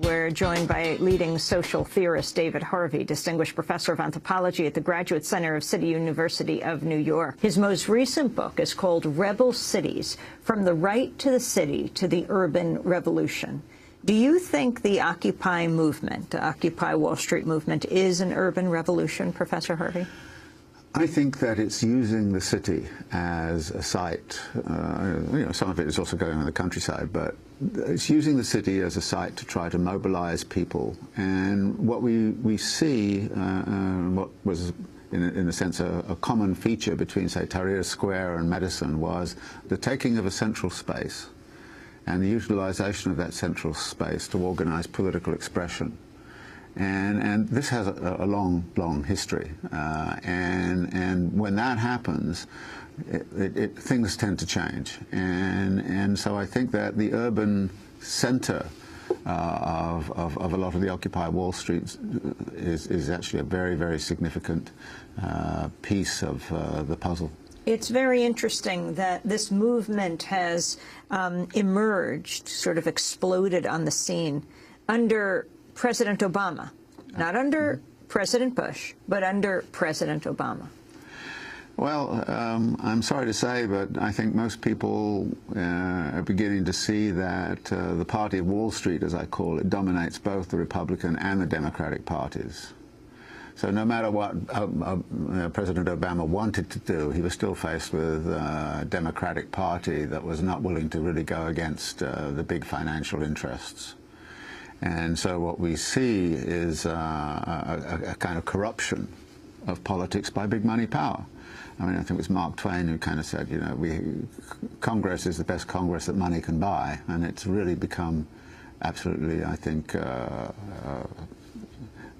We're joined by leading social theorist David Harvey, distinguished professor of anthropology at the Graduate Center of City University of New York. His most recent book is called Rebel Cities: From the Right to the City to the Urban Revolution. Do you think the Occupy movement, the Occupy Wall Street movement, is an urban revolution, Professor Harvey? I think that it's using the city as a site. Some of it is also going on the countryside, but it's using the city as a site to try to mobilize people. And what we see, what was in a sense a common feature between, say, Tahrir Square and Madison, was the taking of a central space and the utilization of that central space to organize political expression. And this has a long, long history. And when that happens, things tend to change. And so I think that the urban center of a lot of the Occupy Wall Street is actually a very, very significant piece of the puzzle. It's very interesting that this movement has emerged, sort of exploded on the scene under President Obama, not under President Bush, but under President Obama. Well, I'm sorry to say, but I think most people are beginning to see that the party of Wall Street, as I call it, dominates both the Republican and the Democratic parties. So no matter what President Obama wanted to do, he was still faced with a Democratic Party that was not willing to really go against the big financial interests. And so what we see is a kind of corruption of politics by big money power. I mean, I think it was Mark Twain who kind of said, you know, Congress is the best Congress that money can buy, and it's really become absolutely, I think,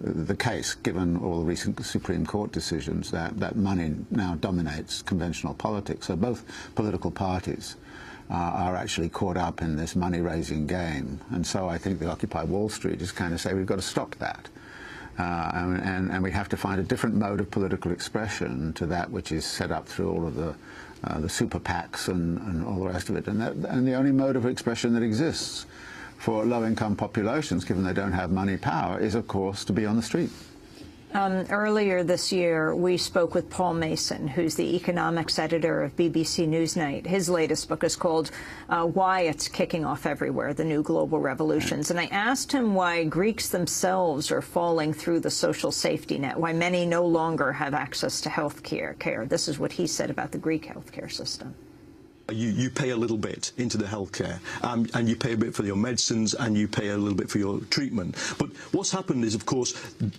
the case, given all the recent Supreme Court decisions, that money now dominates conventional politics. So both political parties are actually caught up in this money-raising game. And so I think the Occupy Wall Street is kind of say we've got to stop that. And we have to find a different mode of political expression to that which is set up through all of the super PACs and all the rest of it. And the only mode of expression that exists for low-income populations, given they don't have money power, is, of course, to be on the street. Earlier this year, we spoke with Paul Mason, who's the economics editor of BBC Newsnight. His latest book is called Why It's Kicking Off Everywhere, The New Global Revolutions. And I asked him why Greeks themselves are falling through the social safety net, why many no longer have access to health care. This is what he said about the Greek health care system. You pay a little bit into the healthcare, and you pay a bit for your medicines, and you pay a little bit for your treatment. But what's happened is, of course,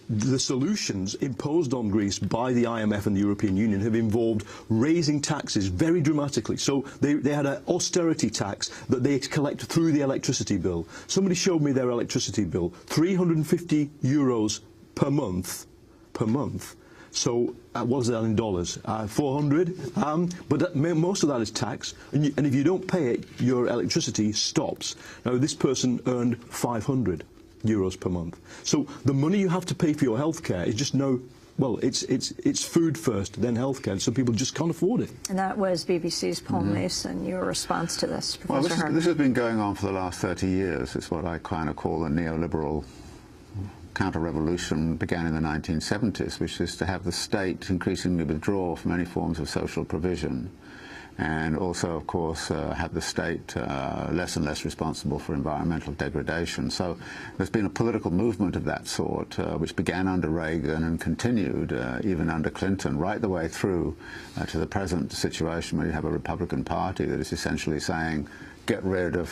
the solutions imposed on Greece by the IMF and the European Union have involved raising taxes very dramatically. So they had an austerity tax that they collect through the electricity bill. Somebody showed me their electricity bill, €350 per month. So what was that in dollars? 400. But most of that is tax, and if you don't pay it, your electricity stops. Now this person earned €500 per month. So the money you have to pay for your healthcare is just well, it's food first, then healthcare. So people just can't afford it. And that was BBC's Paul Mason. Your response to this, Professor Harvey? This has been going on for the last 30 years. It's what I kind of call a neoliberal counter-revolution. Began in the 1970s, which is to have the state increasingly withdraw from any forms of social provision, and also, of course, have the state less and less responsible for environmental degradation. So there's been a political movement of that sort, which began under Reagan and continued even under Clinton, right the way through to the present situation where you have a Republican Party that is essentially saying, get rid of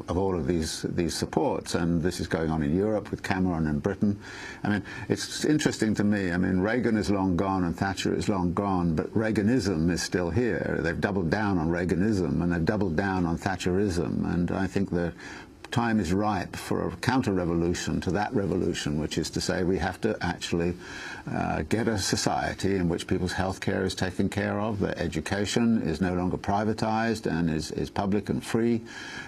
all of these supports. And this is going on in Europe with Cameron and Britain. I mean, it's interesting to me. I mean, Reagan is long gone and Thatcher is long gone, but Reaganism is still here. They've doubled down on Reaganism and they've doubled down on Thatcherism. And I think the time is ripe for a counter-revolution to that revolution, which is to say we have to actually get a society in which people's health care is taken care of, their education is no longer privatized and is public and free,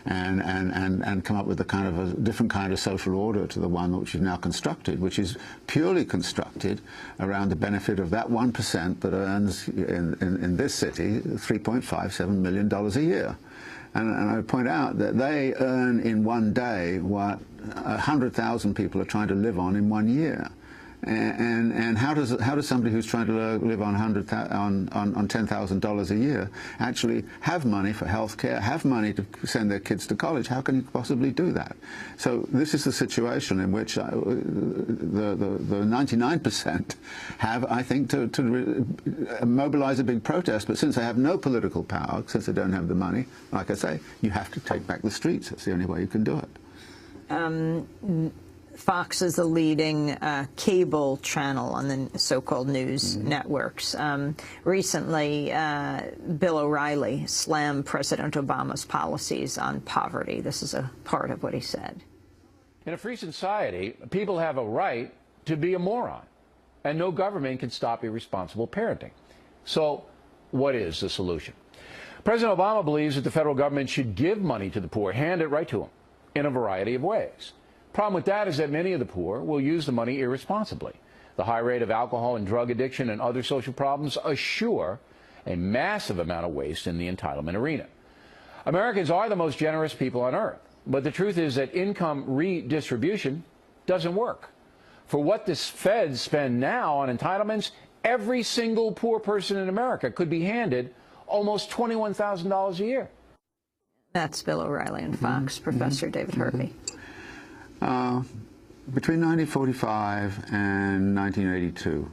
and come up with a different kind of social order to the one which is now constructed, which is purely constructed around the benefit of that 1% that earns in this city $3.57 million a year. And I point out that they earn in one day what 100,000 people are trying to live on in 1 year. And how does somebody who's trying to live on $10,000 a year actually have money for health care, have money to send their kids to college? How can you possibly do that? So this is the situation in which the 99% have, I think, to mobilize a big protest. But since they have no political power, since they don't have the money, like I say, you have to take back the streets. That's the only way you can do it. Fox is the leading cable channel on the so-called news networks. Recently, Bill O'Reilly slammed President Obama's policies on poverty. This is a part of what he said. In a free society, people have a right to be a moron, and no government can stop irresponsible parenting. So what is the solution? President Obama believes that the federal government should give money to the poor, hand it right to them, in a variety of ways. Problem with that is that many of the poor will use the money irresponsibly. The high rate of alcohol and drug addiction and other social problems assure a massive amount of waste in the entitlement arena. Americans are the most generous people on earth, but the truth is that income redistribution doesn't work. For what the feds spend now on entitlements, every single poor person in America could be handed almost $21,000 a year. That's Bill O'Reilly and Fox, Professor David Harvey. Between 1945 and 1982,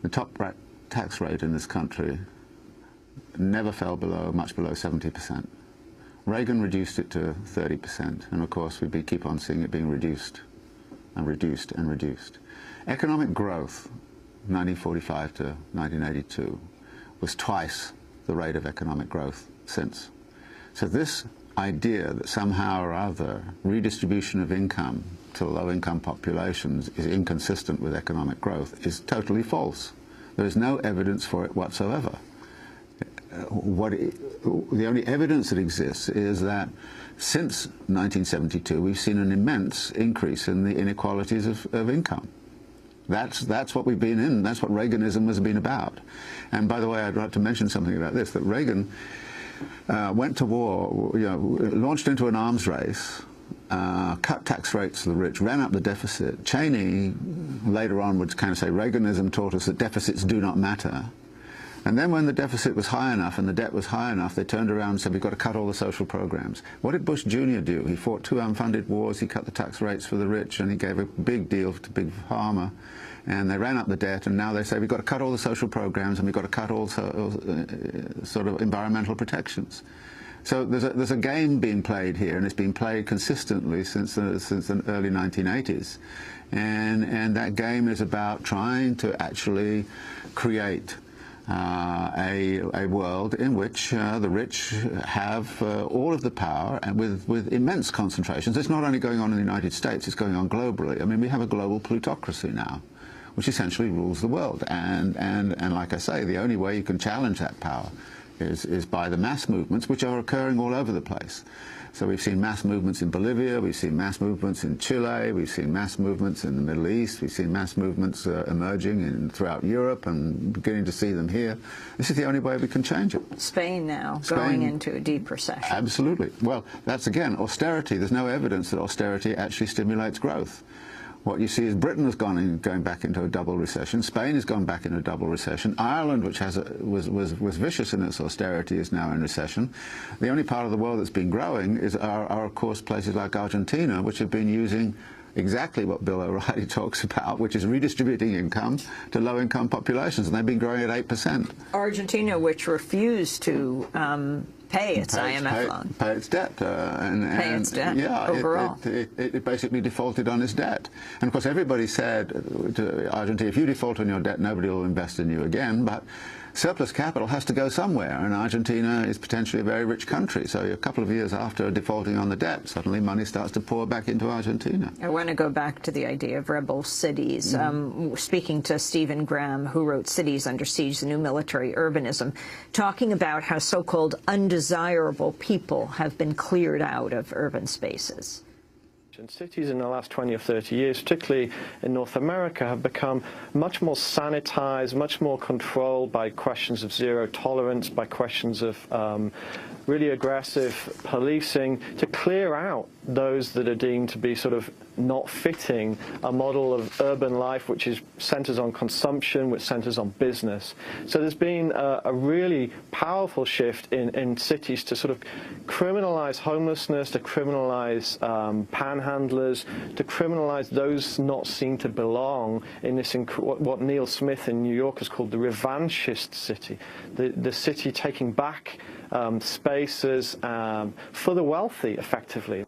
the top tax rate in this country never fell much below 70%. Reagan reduced it to 30%, and of course we keep on seeing it being reduced and reduced and reduced. Economic growth, 1945 to 1982, was twice the rate of economic growth since. So this idea that somehow or other redistribution of income to low-income populations is inconsistent with economic growth is totally false. There is no evidence for it whatsoever. The only evidence that exists is that since 1972 we've seen an immense increase in the inequalities of income. That's what we've been in. That's what Reaganism has been about. And by the way, I'd like to mention something about this, that Reagan went to war, launched into an arms race, cut tax rates for the rich, ran up the deficit. Cheney later on would kind of say Reaganism taught us that deficits do not matter. And then when the deficit was high enough and the debt was high enough, they turned around and said, we've got to cut all the social programs. What did Bush Jr. do? He fought 2 unfunded wars, he cut the tax rates for the rich, and he gave a big deal to Big Pharma. And they ran up the debt, and now they say we've got to cut all the social programs and we've got to cut all sort of environmental protections. So there's a game being played here, and it's been played consistently since the early 1980s. And that game is about trying to actually create a world in which the rich have all of the power, and with immense concentrations. It's not only going on in the United States, it's going on globally. I mean, we have a global plutocracy now, which essentially rules the world. And like I say, the only way you can challenge that power is by the mass movements, which are occurring all over the place. So we've seen mass movements in Bolivia, we've seen mass movements in Chile, we've seen mass movements in the Middle East, we've seen mass movements emerging throughout Europe and beginning to see them here. This is the only way we can change it. Spain now going into a deep recession. Absolutely. Well, that's again austerity. There's no evidence that austerity actually stimulates growth. What you see is Britain has going back into a double recession. Spain has gone back into a double recession. Ireland, which was vicious in its austerity, is now in recession. The only part of the world that's been growing are of course places like Argentina, which have been using exactly what Bill O'Reilly talks about, which is redistributing income to low-income populations, and they've been growing at 8%. Argentina, which refused to pay its IMF loan. Pay its debt. Pay its debt, yeah, overall. It basically defaulted on its debt. And of course everybody said to Argentina, if you default on your debt, nobody will invest in you again. But surplus capital has to go somewhere, and Argentina is potentially a very rich country. So a couple of years after defaulting on the debt, suddenly money starts to pour back into Argentina. I want to go back to the idea of rebel cities. Speaking to Stephen Graham, who wrote Cities Under Siege, the New Military Urbanism, talking about how so-called undesirable people have been cleared out of urban spaces. And cities in the last 20 or 30 years, particularly in North America, have become much more sanitized, much more controlled by questions of zero tolerance, by questions of really aggressive policing to clear out those that are deemed to be sort of not fitting a model of urban life which is centers on consumption, which centers on business. So there's been a really powerful shift in cities to sort of criminalize homelessness, to criminalize panhandlers, to criminalize those not seen to belong in this what Neil Smith in New York has called the revanchist city, the city taking back spaces for the wealthy, effectively.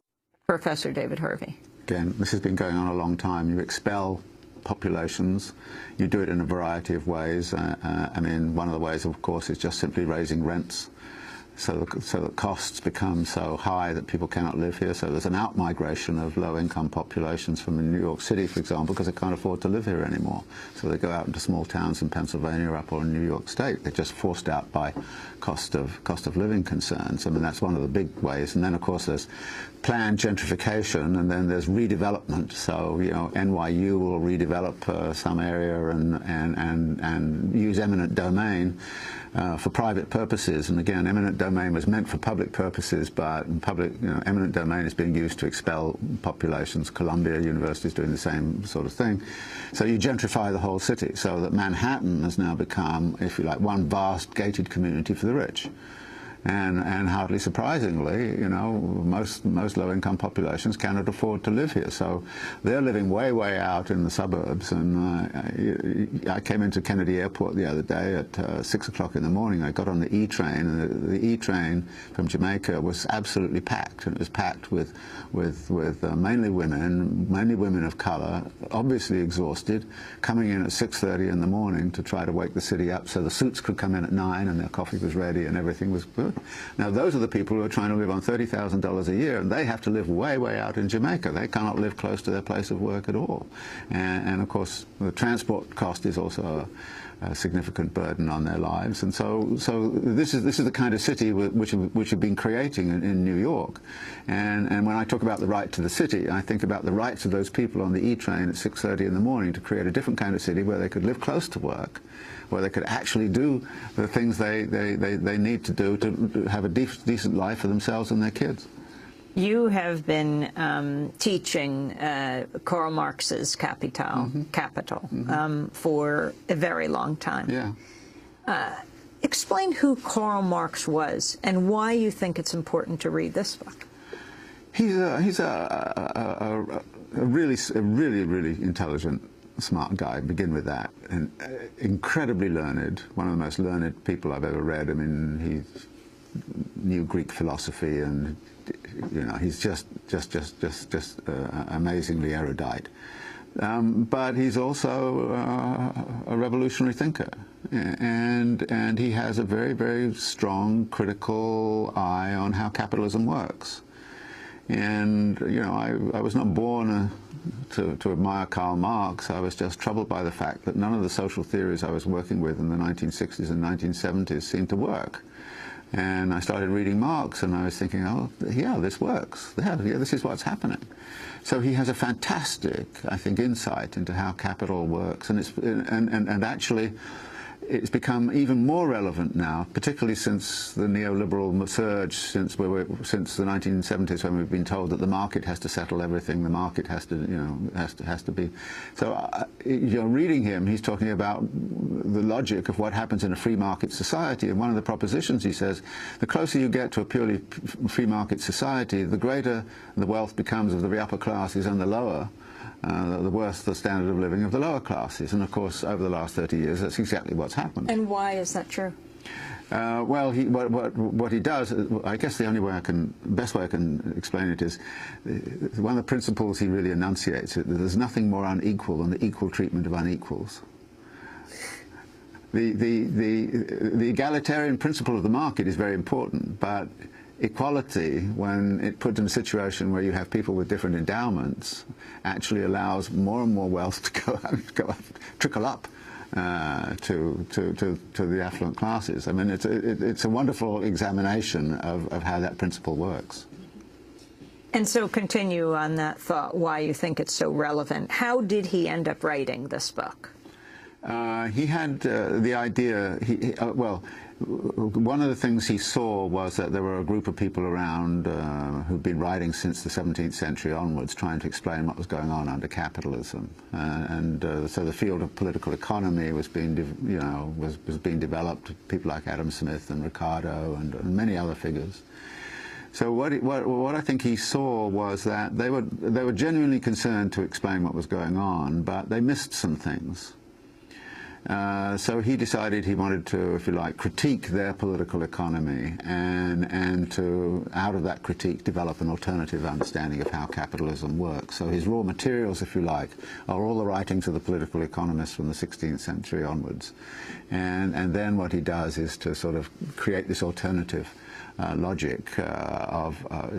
Professor David Harvey. Again, this has been going on a long time. You expel populations. You do it in a variety of ways. I mean, one of the ways, of course, is just simply raising rents. So that costs become so high that people cannot live here. So there's an out-migration of low-income populations from New York City, for example, because they can't afford to live here anymore. So they go out into small towns in Pennsylvania or in New York State. They're just forced out by cost of living concerns. I mean, that's one of the big ways. And then, of course, there's planned gentrification, and then there's redevelopment. So, you know, NYU will redevelop some area and use eminent domain for private purposes. And again, eminent domain was meant for public purposes, but eminent domain is being used to expel populations. Columbia University is doing the same sort of thing. So you gentrify the whole city, so that Manhattan has now become, if you like, one vast gated community for the rich. And hardly surprisingly, you know, most low-income populations cannot afford to live here. So they're living way, way out in the suburbs. And I came into Kennedy Airport the other day at 6 o'clock in the morning. I got on the E train, and the E train from Jamaica was absolutely packed. And it was packed with mainly women of color, obviously exhausted, coming in at 6:30 in the morning to try to wake the city up so the suits could come in at 9 and their coffee was ready and everything was good. Now, those are the people who are trying to live on $30,000 a year, and they have to live way, way out in Jamaica. They cannot live close to their place of work at all. And of course, the transport cost is also a significant burden on their lives. And so this is the kind of city which have been creating in New York. And when I talk about the right to the city, I think about the rights of those people on the E train at 6:30 in the morning to create a different kind of city where they could live close to work, where they could actually do the things they need to do to have a decent life for themselves and their kids. You have been teaching Karl Marx's Capital for a very long time. Yeah. Explain who Karl Marx was and why you think it's important to read this book. He's a really intelligent, smart guy. Begin with that, and incredibly learned. One of the most learned people I've ever read. I mean, he knew Greek philosophy, and you know, he's just amazingly erudite. But he's also a revolutionary thinker, and he has a very, very strong critical eye on how capitalism works. And you know, I was not born to admire Karl Marx. I was just troubled by the fact that none of the social theories I was working with in the 1960s and 1970s seemed to work. And I started reading Marx, and I was thinking, oh, yeah, this works. Yeah, this is what's happening. So he has a fantastic, I think, insight into how capital works, and actually, it's become even more relevant now, particularly since the neoliberal surge, since the 1970s, when we've been told that the market has to settle everything, the market has to, you know, has to be. So, you know, reading him, he's talking about the logic of what happens in a free market society, and one of the propositions he says, the closer you get to a purely free market society, the greater the wealth becomes of the upper classes and the lower. The worse the standard of living of the lower classes. And of course, over the last 30 years, that's exactly what's happened. And why is that true? Well, what he does, I guess the best way I can explain it is, one of the principles he really enunciates is that there's nothing more unequal than the equal treatment of unequals. The egalitarian principle of the market is very important, but equality, when it put in a situation where you have people with different endowments, actually allows more and more wealth to trickle up to the affluent classes. I mean, it's a wonderful examination of how that principle works. And so continue on that thought, why you think it's so relevant. How did he end up writing this book? He had the idea, well, one of the things he saw was that there were a group of people around who'd been writing since the 17th century onwards, trying to explain what was going on under capitalism, so the field of political economy was being, was being developed. People like Adam Smith and Ricardo and many other figures. So what I think he saw was that they were genuinely concerned to explain what was going on, but they missed some things. So he decided he wanted to, if you like, critique their political economy and to, out of that critique, develop an alternative understanding of how capitalism works. So his raw materials, if you like, are all the writings of the political economists from the 16th century onwards. And then what he does is to sort of create this alternative logic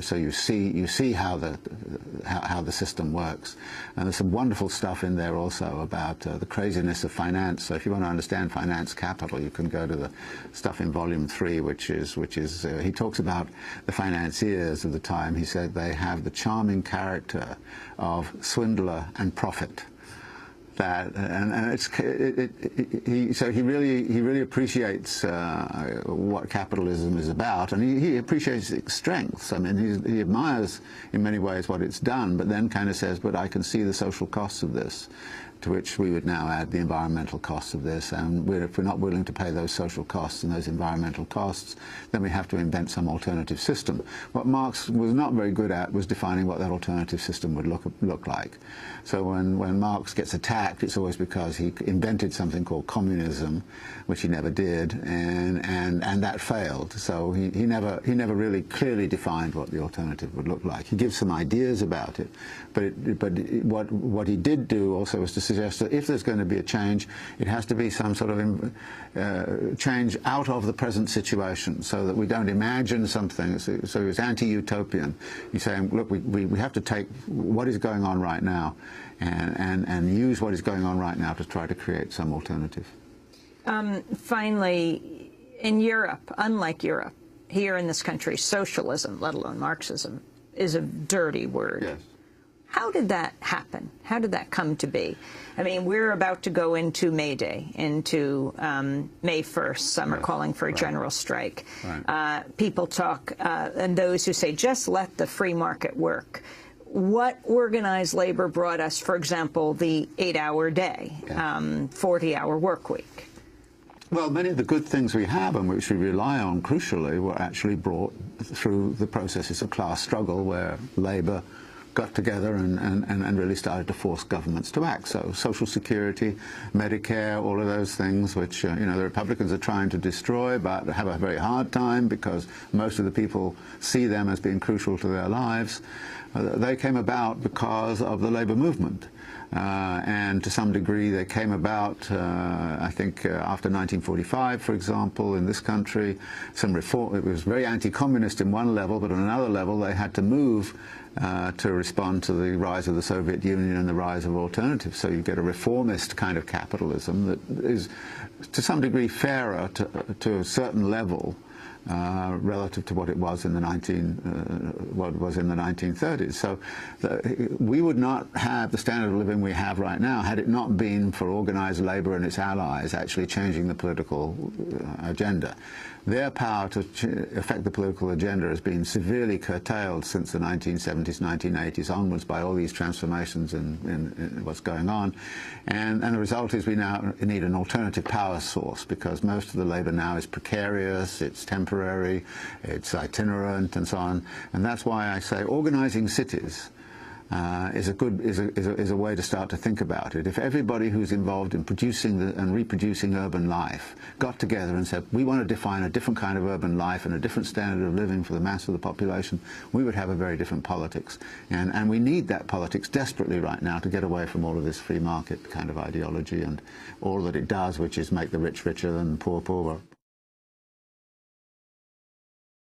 so you see how the system works, and there's some wonderful stuff in there also about the craziness of finance. So if you want to understand finance capital, you can go to the stuff in volume 3, which is he talks about the financiers of the time. He said they have the charming character of swindler and prophet. So he really appreciates what capitalism is about, and he appreciates its strengths. I mean, he admires in many ways what it's done, but then kind of says, but I can see the social costs of this, to which we would now add the environmental costs of this, and if we're not willing to pay those social costs and those environmental costs, then we have to invent some alternative system. What Marx was not very good at was defining what that alternative system would look like. So when Marx gets attacked, it's always because he invented something called communism, which he never did, and that failed. So he never really clearly defined what the alternative would look like. He gives some ideas about it, but what he did do also was to suggest that if there's going to be a change, it has to be some sort of change out of the present situation, so that we don't imagine something. So it's anti-utopian. He's saying, look, we have to take what is going on right now and use what is going on right now to try to create some alternative. Finally, in Europe, unlike Europe, here in this country, socialism, let alone Marxism, is a dirty word. Yes. How did that happen? How did that come to be? I mean, we're about to go into May Day, into May 1st. Some are calling for a general strike. Right. People talk, and those who say, just let the free market work. What organized labor brought us, for example, the 8-hour day, 40-hour work week? Well, many of the good things we have and which we rely on, crucially, were actually brought through the processes of class struggle, where labor got together and really started to force governments to act. So Social Security, Medicare, all of those things which the Republicans are trying to destroy, but have a very hard time because most of the people see them as being crucial to their lives. They came about because of the labor movement. And to some degree they came about, I think, after 1945, for example, in this country. Some reform, it was very anti-communist in one level, but on another level they had to move to respond to the rise of the Soviet Union and the rise of alternatives. So you get a reformist kind of capitalism that is, to some degree, fairer to a certain level relative to what it was in the 1930s. So we would not have the standard of living we have right now had it not been for organized labor and its allies actually changing the political agenda. Their power to affect the political agenda has been severely curtailed since the 1970s, 1980s onwards by all these transformations in what's going on. And the result is we now need an alternative power source, because most of the labor now is precarious, it's temporary, it's itinerant, and so on. And that's why I say organizing cities is a way to start to think about it. If everybody who's involved in producing and reproducing urban life got together and said, we want to define a different kind of urban life and a different standard of living for the mass of the population, we would have a very different politics. And we need that politics desperately right now to get away from all of this free market kind of ideology and all that it does, which is make the rich richer and the poor poorer.